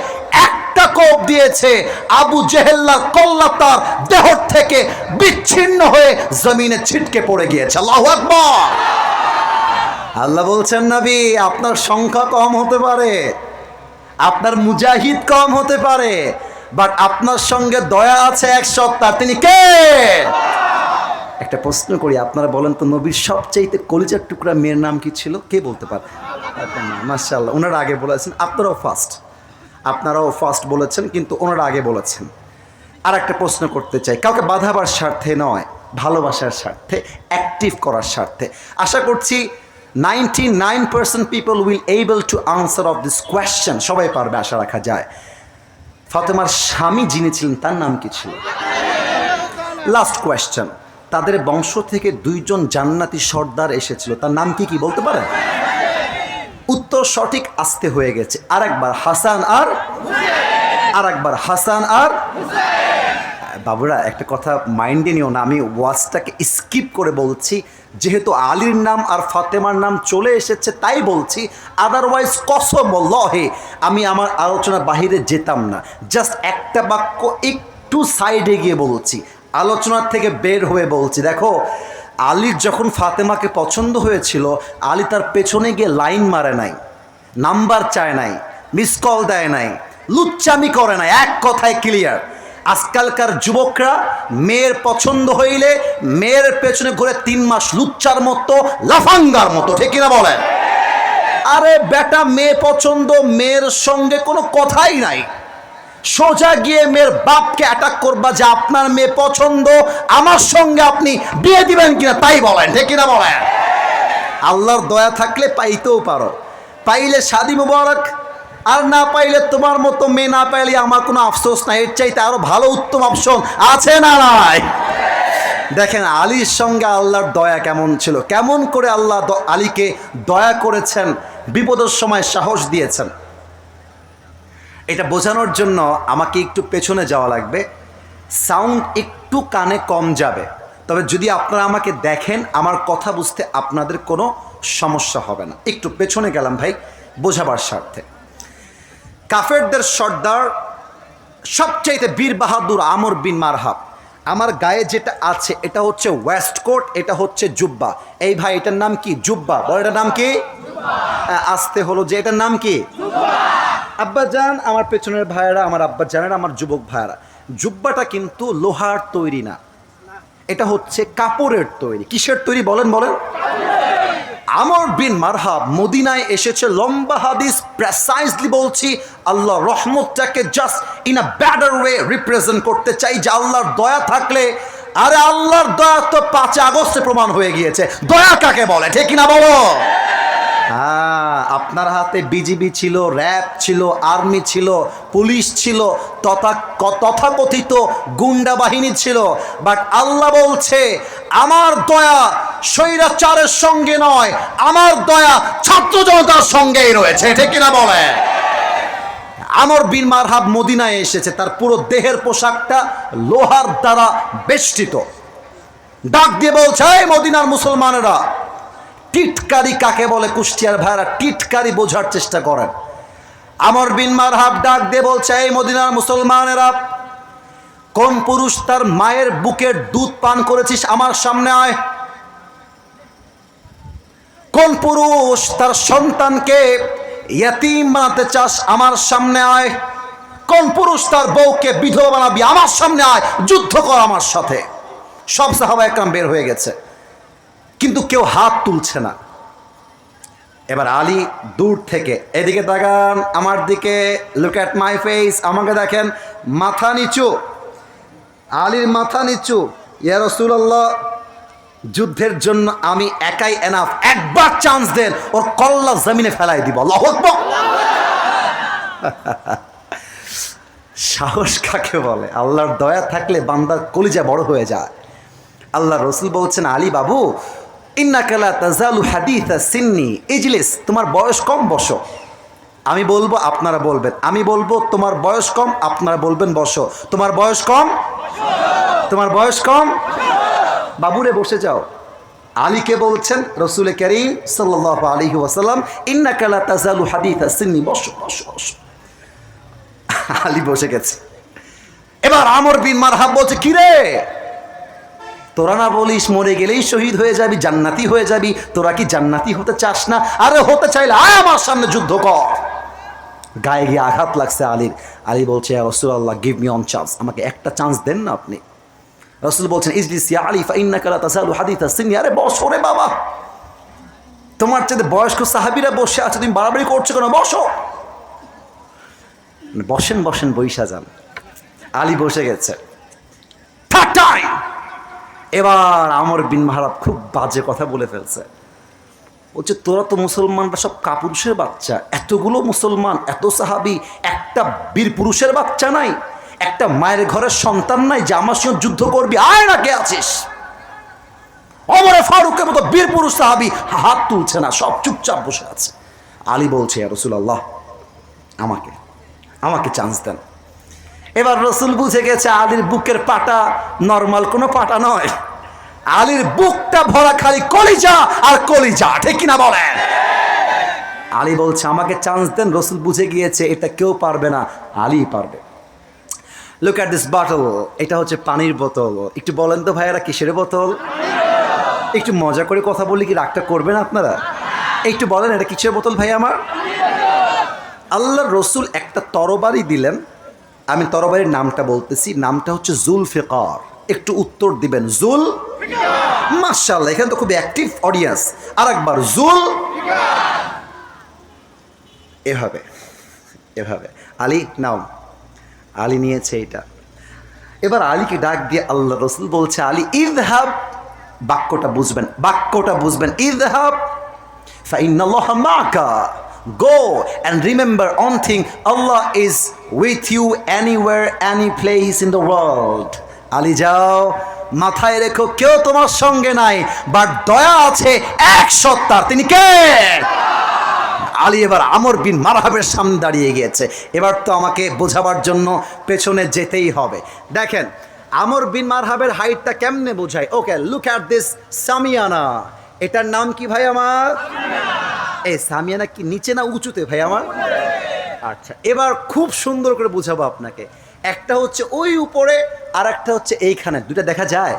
একটা কোপ দিয়েছে, আবু জেহেল্লার কল্লা তার দেহ থেকে বিচ্ছিন্ন হয়ে জমিনে ছিটকে পড়ে গিয়েছে। আল্লাহু আকবার। আল্লাহ বলছেন নবী আপনার সংখ্যা কম হতে পারে, আপনার মুজাহিদ কম হতে পারে, বাট আপনার সঙ্গে দয়া আছে এক সত্তা, তিনি কে? একটা প্রশ্ন করি, আপনারা বলেন তো নবীর সবচাইতে কলিজার টুকরা মেয়ের নাম কি ছিল? কে বলতে পারে? মাশাআল্লাহ, ওনারা আগে বলেছেন, আপনারাও ফার্স্ট বলেছেন, কিন্তু ওনারা আগে বলেছেন। আর একটা প্রশ্ন করতে চাই, কাউকে বাধাবার স্বার্থে নয়, ভালোবাসার স্বার্থে, অ্যাক্টিভ করার স্বার্থে। আশা করছি 99% people will able to answer of this question, সবাই পারবে আশা রাখা যায়। ফাতেমার স্বামী যিনি ছিলেন তার নাম কি ছিল? লাস্ট কোয়েশ্চেন, তাদের বংশ থেকে দুইজন জান্নাতি সর্দার এসেছিল, তার নাম কি বলতে পারেন? উত্তর সঠিক, আসতে হয়ে গেছে। আরেকবার হাসান আর বাবুরা একটা কথা মাইন্ডে নিও না, আমি ওয়াজটাকে স্কিপ করে বলছি, যেহেতু আলীর নাম আর ফাতেমার নাম চলে এসেছে তাই বলছি, আদারওয়াইজ কসমল্লাহে আমি আমার আলোচনার বাহিরে যেতাম না। জাস্ট একটা বাক্য একটু সাইডে গিয়ে বলছি, আলোচনার থেকে বের হয়ে বলছি। দেখো আলীর যখন ফাতেমাকে পছন্দ হয়েছিল, আলী তার পেছনে গিয়ে লাইন মারে নাই, নাম্বার চায় নাই, মিস কল দেয় নাই, লুচ্চামি করে নাই, এক কথায় ক্লিয়ার। আজকালকার যুবকরা মেয়ের পছন্দ হইলে মেয়ের পেছনে ঘুরে 3 মাস লুচ্চার মতো, লাফাঙ্গার মতো, ঠিক কিনা বলেন? আরে বেটা মেয়ে পছন্দ, মেয়ের সঙ্গে কোনো কথাই নাই, সোজা গিয়ে মেয়ের বাপকে অ্যাটাক করবা যে আপনার মেয়ে পছন্দ, আমার সঙ্গে আপনি বিয়ে দিবেন কিনা তাই বলেন, ঠিক কিনা বলেন? আল্লাহর দয়া থাকলে পাইতেও পারো, পাইলে শাদি মুবারক, আর না পাইলে তোমার মতো মেয়ে না পাইলে আমার কোনো আফসোস নাই, এর চাইতে আরো ভালো উত্তম অপশন আছে না নাই? দেখেন আলীর সঙ্গে আল্লাহর দয়া কেমন ছিল, কেমন করে আল্লাহ আলীকে দয়া করেছেন, বিপদের সময় সাহস দিয়েছেন। এটা বোঝানোর জন্য আমাকে একটু পেছনে যাওয়া লাগবে, সাউন্ড একটু কানে কম যাবে, তবে যদি আপনারা আমাকে দেখেন আমার কথা বুঝতে আপনাদের কোনো সমস্যা হবে না। একটু পেছনে গেলাম ভাই বোঝাবার স্বার্থে। কাফেরদের সর্দার সবচাইতে বীর বাহাদুর আমর বিন মারহাব। আমার গায়ে যেটা আছে এটা হচ্ছে ওয়েস্ট কোট, এটা হচ্ছে জুব্বা। এই ভাই এটার নাম কি? জুব্বা। বড় এটার নাম কি? আসতে হলো যে এটার নাম কি? আব্বাজান, আমার পেছনের ভাইয়েরা, আমার আব্বাজানেরা, আমার যুবক ভাইয়েরা, জুব্বাটা কিন্তু লোহার তৈরি না, এটা হচ্ছে কাপড়ের তৈরি। কিসের তৈরি বলেন বলেন? আমর বিন মারহাব মদিনায় এসেছে, লম্বা হাদিস, প্রেসাইজলি বলছি, আল্লাহ রহমতটাকে just in a better way represent করতে চাই যে আল্লাহর দয়া থাকলে, আরে আল্লাহর দয়া তো 5 আগস্টে প্রমাণ হয়ে গিয়েছে। দয়া কাকে বলে, ঠিক কিনা বলো? হ্যাঁ, আপনার হাতে বিজিবি ছিল, র্যাব ছিল, আর্মি ছিল, পুলিশ ছিল, তথাকথিত গুন্ডা বাহিনী ছিল, বাট আল্লাহ বলছে আমার দয়া স্বৈরাচারের সঙ্গে নয়, আমার দয়া ছাত্র জনতার সঙ্গেই রয়েছে, ঠিক কিনা বলে? আমর বিন মারহাব মদিনায় এসেছে, তার পুরো দেহের পোশাকটা লোহার দ্বারা বেষ্টিত। ডাক দিয়ে বলছে, এই মদিনার মুসলমানেরা, টিটকারি কাকে বলে? কুষ্টিয়ার ভাইরা টিটকারি বোঝার চেষ্টা করেন। আমর বিন মারহাব ডাক দিয়ে বলছে, এই মদিনার মুসলমানেরা, কোন পুরুষ তার মায়ের বুকের দুধ পান করেছিস আমার সামনে আয়। কোন পুরুষ তার সন্তানকে ইয়াতীম বানাতে চাস আমার সামনে আয়। কোন পুরুষ তার বউকে বিধবা বানাবি আমার সামনে আয়, যুদ্ধ কর আমার সাথে। সব সাহাবা একরাম বের হয়ে গেছে, কিন্তু কেউ হাত তুলছে না। এবার আলী দূর থেকে, এদিকে তাকান আমার দিকে, লুক অ্যাট মাই ফেস, আমাকে দেখেন, মাথা নিচু, আলীর মাথা নিচু। ইয়া রাসূলুল্লাহ, যুদ্ধের জন্য আমি একাই এনাফ, একবার চান্স দেন, ওর কল্লা জমিনে ফেলাই দিব। আল্লাহু আকবার। সাহস কাকে বলে? আল্লাহর দয়া থাকলে বান্দার কলিজা বড় হয়ে যায়। আল্লাহ রসুল বলছেন, আলী বাবু, ইন্নাকা লা তাজালু হাদিসা সিন্নি ইজলিস, তোমার বয়স কম, বসো। আমি বলবো আপনারা বলবেন, আমি বলবো তোমার বয়স কম, আপনারা বলবেন বসো। তোমার বয়স কম, তোমার বয়স কম, বাবুরে বসে যাও। আলীকে বলছেন রসুল করিম সাল্লাল্লাহু আলাইহি ওয়াসাল্লাম, ইন্নাকা লা তাজালু হাদিসা সিন্নি, বসো বসো বসো। আলী বসে গেছে। এবার আমর বিন মারহাব বলছে, কিরে তোরা না বলিস মরে গেলেই শহীদ হয়ে যাবি, জান্নাতি হয়ে যাবি, তোরা কি জান্নাতি হতে চাস না? আরে হতে চাইলে আয় আমার সামনে যুদ্ধ কর। গায়ে গিয়ে আঘাত লাগছে আলীর। আলী বলছে, ইয়া রাসূলুল্লাহ, গিভ মি অন চান্স, আমাকে একটা চান্স দেন না আপনি। রাসূল বলছেন, ইজলিস ইয়া আলী ফাইন্নাকা লা তাসালু হাদিসা সিন্নি, আরে বসো রে বাবা, তোমার চেয়ে বয়স্ক সাহাবীরা বসে আছে, তুমি বাড়াবাড়ি করছো কেন? বসো। বসেন বসেন, বইসা যান। আলী বসে গেছে। থার্ড টাইম এবার আমর বিন মারহাব খুব বাজে কথা বলে ফেলছে। বলছে, তোরা তো মুসলমানরা সব কাপুরুষের বাচ্চা, এতগুলো মুসলমান, এত সাহাবী, একটা বীর পুরুষের বাচ্চা নাই, একটা মায়ের ঘরের সন্তান নাই যে আমার সঙ্গে যুদ্ধ করবি? আয় না, কে আছিস? ওমরে ফারুকের মতো বীর পুরুষ সাহাবী হাত তুলছে না, সব চুপচাপ বসে আছে। আলী বলছে, ইয়া রাসূলুল্লাহ, আমাকে আমাকে চান্স দেন। এবার রসুল বুঝে গেছে আলীর বুকের পাটা নর্মাল কোনো পাটা নয়, আলীর বুকটা ভরা খালি কলিজা আর কলিজা, ঠিক কিনা বলেন? আলী বলছে, আমাকে চান্স দেন। রসুল বুঝে গিয়েছে এটা কেউ পারবে না, আলী পারবে। লুক অ্যাট দিস বটল, এটা হচ্ছে পানির বোতল। একটু বলেন তো ভাইয়ারা, কিসের বোতল? একটু মজা করে কথা বললে কি রাগটা করবেন আপনারা? একটু বলেন, এটা কিসের বোতল ভাই আমার? আল্লাহর রসুল একটা তরবারি দিলেন, আমি তরবারির নামটা বলতেছি, নামটা হচ্ছে জুলফিকার। একটু উত্তর দিবেন, জুল। মাশাআল্লাহ, এখানে তো খুব অ্যাক্টিভ অডিয়েন্স। আর একবার, জুল। এভাবে এভাবে। আলী নাও। আলী নিয়েছে এটা। এবার আলীকে ডাক দিয়ে আল্লাহ রসুল বলছে, আলী ইযহাব, বাক্যটা বুঝবেন, বাক্যটা বুঝবেন, ইযহাব ফাইন্নাল্লাহা মা'কা, go and remember one thing, Allah is with you anywhere, any place in the world. Ali যাও, মাথায় রেখো কেউ তোমার সঙ্গে নাই, বাট দয়া আছে এক সত্তার, তিনি কে? আলী এবার আমর বিন মারহাবের সামনে দাঁড়িয়ে গিয়েছে। এবার তো আমাকে বোঝাবার জন্য পেছনে যেতেই হবে। দেখেন আমর বিন মারহাবের হাইটটা কেমনে বোঝায়। ওকে, লুক অ্যাট দিস সামিয়ানা। এটার নাম কি ভাই আমার? এই সামিয়ানা কি নিচে না উঁচুতে ভাই আমার? আচ্ছা, এবার খুব সুন্দর করে বুঝাবো আপনাকে। একটা হচ্ছে ওই উপরে, আর একটা হচ্ছে এইখানে, দুটা দেখা যায়?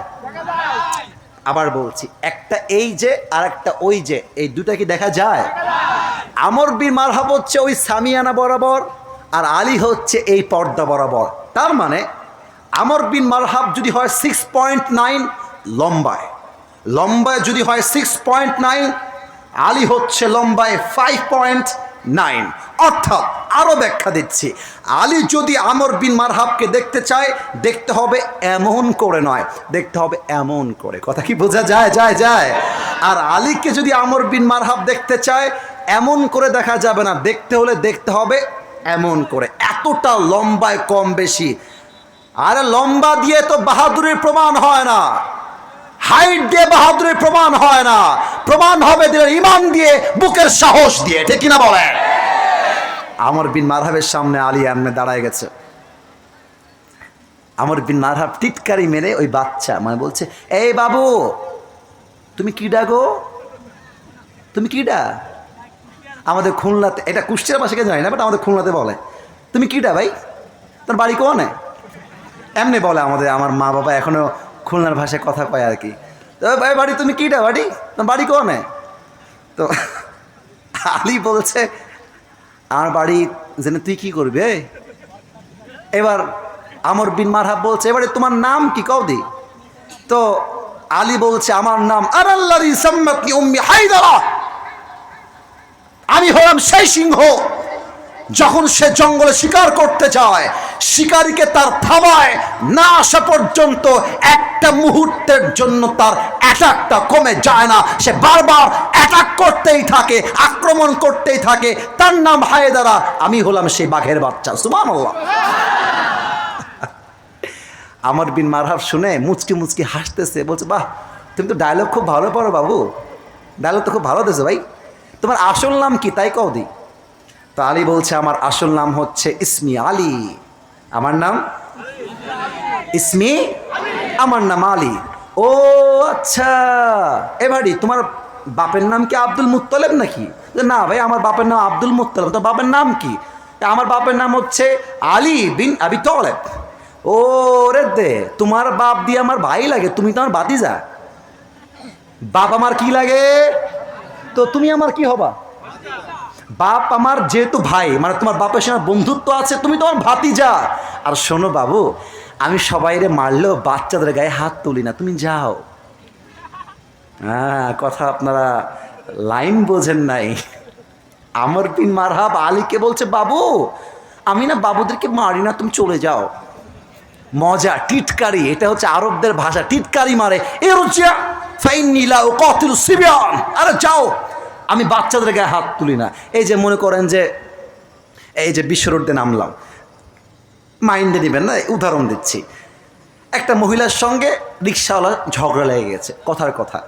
আবার বলছি, একটা এই যে আর একটা ওই যে, এই দুটা কি দেখা যায়? আমর বিন মারহাব হচ্ছে ওই সামিয়ানা বরাবর, আর আলী হচ্ছে এই পর্দা বরাবর। তার মানে আমর বিন মারহাব যদি হয় 6.9 লম্বায়, লম্বায় যদি হয় 6.9, আলী হচ্ছে লম্বায় 5.9। অর্থাৎ আরো ব্যাখ্যা দিচ্ছি, আলী যদি আমর বিন মারহাবকে দেখতে চায়, দেখতে হবে এমন করে নয়, দেখতে হবে এমন করে। কথা কি বোঝা যায়? যায়। আর আলীকে যদি আমর বিন মারহাব দেখতে চায়, এমন করে দেখা যাবে না, দেখতে হলে দেখতে হবে এমন করে। এতটা লম্বায় কম বেশি। আরে লম্বা দিয়ে তো বাহাদুরের প্রমাণ হয় না, হাইট দিয়ে বাহাদুরের প্রমাণ হয় না, প্রমাণ হবে দিলের ইমান দিয়ে, বুকের সাহস দিয়ে। ঠিক কিনা বলেন? আমর বিন মারহাবের সামনে আলী এমনে দাঁড়ায় গেছে। আমর বিন মারহাব টিটকারি মেরে ওই বাচ্চা মানে বলছে, এই বাবু তুমি কি ডাগো, তুমি কিডা? আমাদের খুলনাতে, এটা কুষ্টিয়ার পাশে জানি না, বাট আমাদের খুলনাতে বলে তুমি কিডা ভাই, তোর বাড়ি কোনে? এমনি বলে আমাদের, আমার মা বাবা এখনো খুলনার ভাষায় কথা কয় আর কি। তো ভাই বাড়ি তুমি কিডা, বাড়ি তোর বাড়ি কোনে? তো আলী বলছে আমার বাড়ি জেনে তুই কি করবে? এবার আমর বিন মারহাব বলছে এবারে তোমার নাম কি কও দি? তো আলী বলছে আমার নাম আরাল্লাযী সাম্মাতনি উম্মি হায়দারা, আমি হলাম সেই সিংহ যখন সে জঙ্গলে শিকার করতে যায়, শিকারীকে তার থাবায় না আসা পর্যন্ত একটা মুহূর্তের জন্য তার অ্যাটাকটা কমে যায় না, সে বারবার অ্যাটাক করতেই থাকে, আক্রমণ করতেই থাকে। তার নাম হায়দারা, আমি হলাম সেই বাঘের বাচ্চা। সুবহানাল্লাহ। আমর বিন মারহাব শুনে মুচকি মুচকি হাসতেছে, বলছে বাহ তুমি তো ডায়লগ খুব ভালো পারো বাবু, ডায়লগ তো খুব ভালো দিয়েছো ভাই, তোমার আসল নাম কি তাই কও দি? তো আলী বলছে আমার আসল নাম হচ্ছে ইসমি আলী, আমার নাম ইসমি, আমার নাম আলী। ও আচ্ছা, এবারে তোমার বাপের নাম কি আব্দুল মুত্তালিব নাকি? না ভাই আমার বাপের নাম আব্দুল মুত্তালিব। তো বাপের নাম কি? আমার বাপের নাম হচ্ছে আলী বিন আবি তালেব। ও রে দে, তোমার বাপ দিয়ে আমার ভাই লাগে, তুমি তো আমার ভাতিজা। বাপ আমার কি লাগে? তো তুমি আমার কি হবা? বাপ আমার যেহেতু ভাই, মানে তোমার বাপের সঙ্গে বন্ধুত্ব আছে, তুমি তোমার ভাতিজা। আর শোনো বাবু, আমি সবাইরে মারলেও বাচ্চাদের গায়ে হাত তুলি না, তুমি যাও। হ্যাঁ, কথা আপনারা লাইন বোঝেন নাই। আমর বিন মারহাব আলীকে বলছে বাবু আমি না বাবুদেরকে মারি না, তুমি চলে যাও। মজা, টিটকারি, এটা হচ্ছে আরবদের ভাষা, টিটকারি মারে। আরে যাও, আমি বাচ্চাদের গায়ে হাত তুলি না। এই যে মনে করেন যে এই যে বিশ্ব রোডে নামলাম, মাইন্ডে নেবেন না, উদাহরণ দিচ্ছি। একটা মহিলার সঙ্গে রিক্সাওয়ালা ঝগড়া লেগে গেছে, কথার কথা।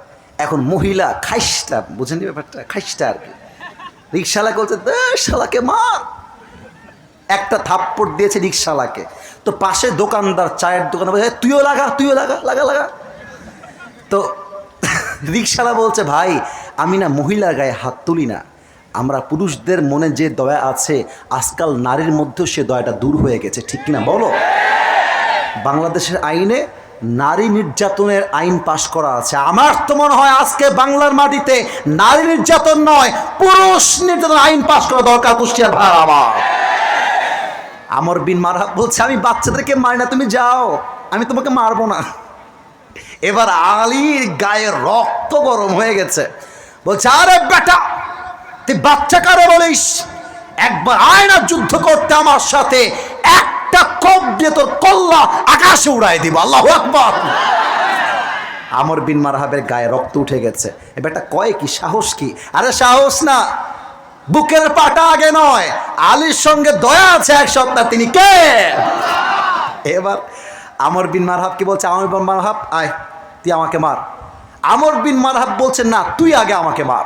এখন মহিলা খাইস্টা, বুঝেন ব্যাপারটা, খাইস্টা আর কি। রিক্সাওয়ালা বলছে শালাকে মার, একটা থাপ্পড় দিয়েছে রিক্সাওয়ালাকে। তো পাশে দোকানদার, চায়ের দোকানদার বলছে তুইও লাগা, তুইও লাগা, লাগা লাগা। তো রিক্সাওয়ালা বলছে ভাই আমি না মহিলার গায়ে হাত তুলি না, আমরা পুরুষদের মনে যে দয়া আছে আজকাল নারীর মধ্যেও সে দয়াটা দূর হয়ে গেছে। ঠিক কিনা বলো? বাংলাদেশের আইনে নারী নির্যাতনের আইন পাশ করা আছে। আমার তো মনে হয় আজকে বাংলার মাটিতে নারী নির্যাতন নয়, পুরুষ নির্যাতন আইন পাশ করা দরকার। কুষ্টিয়ার ভাই আমার আমর বিন মারহাব বলছে আমি বাচ্চাদেরকে মারি না, তুমি যাও, আমি তোমাকে মারবো না। এবার আলীর গায়ে রক্ত গরম হয়ে গেছে, বলছে আরে বেটা তুই বাচ্চা কারে বলিস, একবার আয় না যুদ্ধ করতে আমার সাথে, একটা কোপ দিয়ে তোর কল্লা আকাশে উড়াই দিব। আল্লাহু আকবার। আমর বিন মারহাবের গায়ে রক্ত উঠে গেছে। এবার একটা কয় কি সাহস কি? আরে সাহস না, বুকের পাটা আগে নয়, আলীর সঙ্গে দয়া আছে এক সপ্তাহ, তিনি কে? এবার আমর বিন মারহাব কি বলছে, আমর বিন মারহাব আয় তুই আমাকে মার। আমর বিন মারহাব বলছে না তুই আগে আমাকে মার।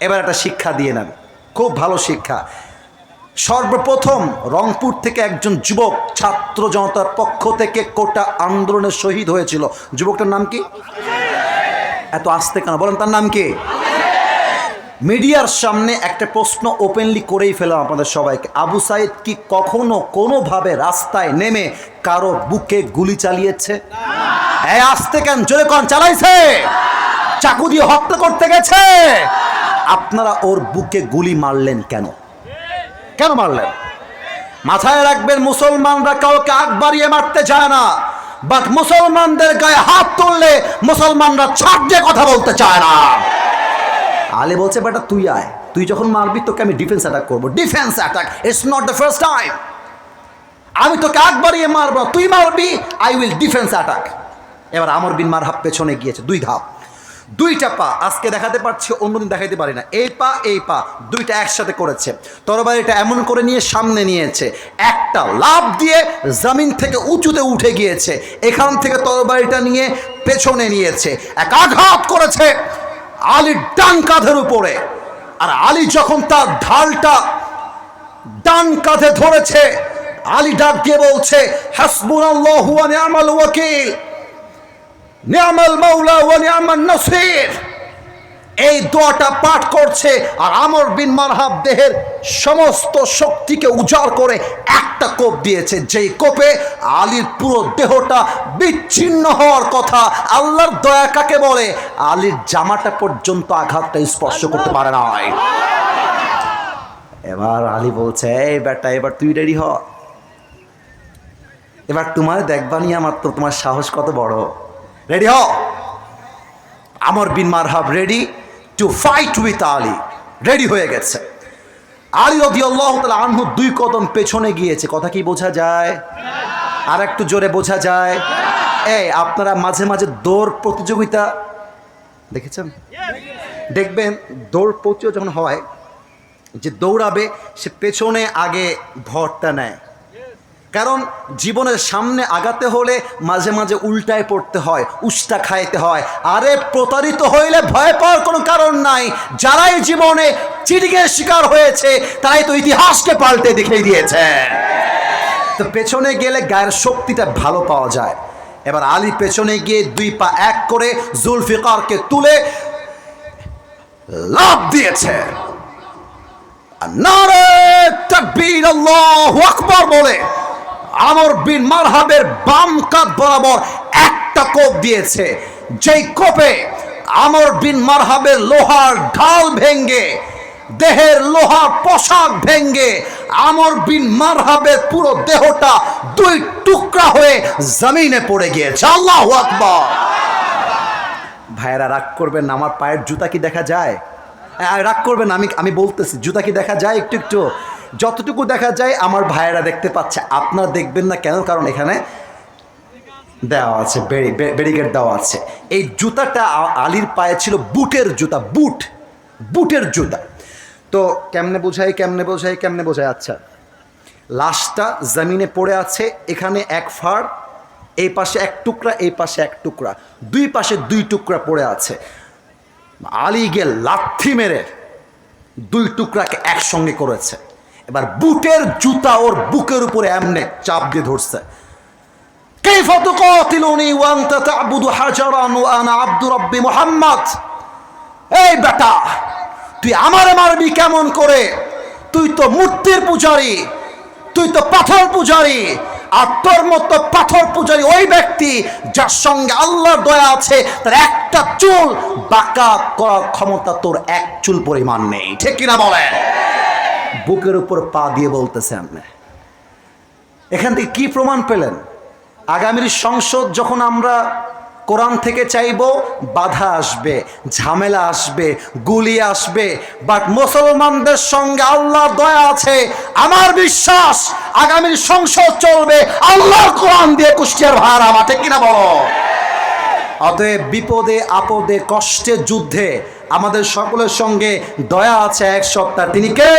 এবার একটা শিক্ষা দিয়ে নেন, খুব ভালো শিক্ষা। সর্বপ্রথম রংপুর থেকে একজন যুবক ছাত্র জনতার পক্ষ থেকে কোটা আন্দোলনে শহীদ হয়েছিল। যুবকটার নাম কি? এত আস্তে কেন বলেন, তার নাম কি? মিডিয়ার সামনে একটা প্রশ্ন ওপেনলি করেই ফেলাম আপনাদের সবাইকে, আবু সাইদ কি কখনো কোনোভাবে রাস্তায় নেমে কারো বুকে গুলি চালিয়েছে? এই আস্তে কেন, জোরে কোন চালাইছে? চাকু দিয়ে হত্যা করতে গেছে? আপনারা ওর বুকে গুলি মারলেন কেন? কেন মারলেন? মাথায় রাখবেন, মুসলমানরা কাউকে আগ বাড়িয়ে মারতে চায় না, বাট মুসলমানদের গায়ে হাত তুললে মুসলমানরা ছাড় দিয়ে কথা বলতে চায় না। আলী বলছে, বেটা তুই আয়, তুই যখন মারবি তোকে আমি ডিফেন্স অ্যাটাক করবো। Defence attack, it's not the first time. আমি তোকে আগ বাড়িয়ে মারবো, তুই মারবি, আই উইল ডিফেন্স অ্যাটাক। এবার আমর বিন মারহাব পেছনে গিয়েছে, 2 ধাপ, 2টা পা। আজকে দেখাতে পারছি, অন্যদিন দেখাতে পারি না। এই পা 2টা একসাথে করেছে, তরবারিটা এমন করে নিয়ে সামনে নিয়েছে, একটা লাফ দিয়ে জমিন থেকে উঁচুতে উঠে গিয়েছে, এখান থেকে তরবারিটা নিয়ে পেছনে নিয়েছে, এক আঘাত করেছে আলীর ডান কাঁধের উপরে। আর আলী যখন তার ঢালটা ডান কাঁধে ধরেছে, আলী ডাক দিয়ে বলছে, হাসবুনাল্লাহু ওয়া নি'মাল ওয়াকিল, নি'মাল মাওলা ওয়া নি'মান নাসির। এই দোয়াটা পাঠ করছে, আর আমর বিন মারহাব দেহের সমস্ত শক্তিকে উজাড় করে একটা কোপ দিয়েছে, যেই কোপে আলীর পুরো দেহটা বিচ্ছিন্ন হওয়ার কথা। আল্লাহর দয়া কাকে বলে? আলীর জামাটা পর্যন্ত আঘাতটা স্পর্শ করতে পারে নাই। এবার আলী বলছে, এই বেটা এবার তুই রেডি হ, এবার তোমার দেখবানি আমার তো তোমার সাহস কত বড়, রেডি হ। Amr bin Marhab ready to fight with Ali, ready হয়ে গেছে। আলী রাদিয়াল্লাহু তাআলা আনহু 2 কদম পেছনে গিয়েছে। কথা কি বোঝা যায়? আর একটু জোরে বোঝা যায়? এই আপনারা মাঝে মাঝে দৌড় প্রতিযোগিতা দেখেছেন? দেখবেন দৌড় প্রতিযোগিতা যখন হয়, যে দৌড়াবে সে পেছনে আগে ভরটা নেয়, কারণ জীবনের সামনে আগাতে হলে মাঝে মাঝে উল্টায় পড়তে হয়, উষ্টা খাইতে হয়। আরে প্রতারিত হইলে ভয় পাওয়ার কোনো কারণ নাই। যারাই জীবনে চিটিংয়ের শিকার হয়েছে তারাই তো ইতিহাসকে পাল্টে দেখিয়ে দিয়েছে। তো পেছনে গেলে গায়ের শক্তিটা ভালো পাওয়া যায়। এবার আলী পেছনে গিয়ে 2 পা এক করে জুলফিকারকে তুলে লাফ দিয়েছে, নারে তাকবীর, আল্লাহু আকবার বলে আমর বিন মারহাবের বাম কাঁধ বরাবর একটা কোপ দিয়েছে, যেই কোপে আমর বিন মারহাবের লোহার ঢাল ভেঙ্গে, দেহের লোহার পোশাক ভেঙ্গে আমর বিন মারহাবের পুরো দেহটা 2 টুকরা হয়ে জমিনে পড়ে গিয়েছে। আল্লাহু আকবার। ভাইয়েরা রাগ করবেন না, আমার পায়ের জুতা কি দেখা যায়? রাগ করবেন, আমি বলতেছি, জুতা কি দেখা যায়? একটু একটু যতটুকু দেখা যায় আমার ভাইয়েরা দেখতে পাচ্ছে, আপনারা দেখবেন না কেন? কারণ এখানে দেওয়া আছে, ব্যারিকেড দেওয়া আছে। এই জুতাটা আলীর পায়ে ছিল বুটের জুতা, বুটের জুতা। তো কেমনে বোঝাই? আচ্ছা, লাশটা জমিনে পড়ে আছে, এখানে 1 ফাড়, এই পাশে 1 টুকরা, এই পাশে 1 টুকরা, 2 পাশে 2 টুকরা পড়ে আছে। আলী গিয়ে লাথি মেরে 2 টুকরাকে একসঙ্গে করেছে। এবার বুটের জুতা ওর বুকের উপরে এমনে চাপ দিয়ে ধরছে। কাইফা তুকাতিলুনি ওয়া আনতা তা'বুদু হাজারান ওয়া আনা আবদু রাব্বি মুহাম্মদ। এই বেটা, তুই আমারে মারবি কেমন করে? তুই তো মূর্তির পূজারী, তুই তো পাথর পূজারী। আর তোর মতো পাথর পূজারী ওই ব্যক্তি যার সঙ্গে আল্লাহর দয়া আছে, তার একটা চুল বাঁকা করার ক্ষমতা তোর 1 চুল পরিমাণ নেই। ঠিক কিনা বলেন? বুকের উপর পা দিয়ে বলতেছে। আপনি এখান থেকে কি প্রমাণ পেলেন? আগামীর সংসদ যখন আমরা কোরআন থেকে চাইব, বাধা আসবে, ঝামেলা আসবে, গুলি আসবে, বাট মুসলমানদের সঙ্গে আল্লাহর দয়া আছে। আমার বিশ্বাস আগামীর সংসদ চলবে আল্লাহর কোরআন দিয়ে। কুষ্টিয়ার ভাইরা আমার, ঠিক কিনা বলো? অতএব বিপদে আপদে কষ্টে যুদ্ধে আমাদের সকলের সঙ্গে দয়া আছে এক সত্তা, তিনি কে?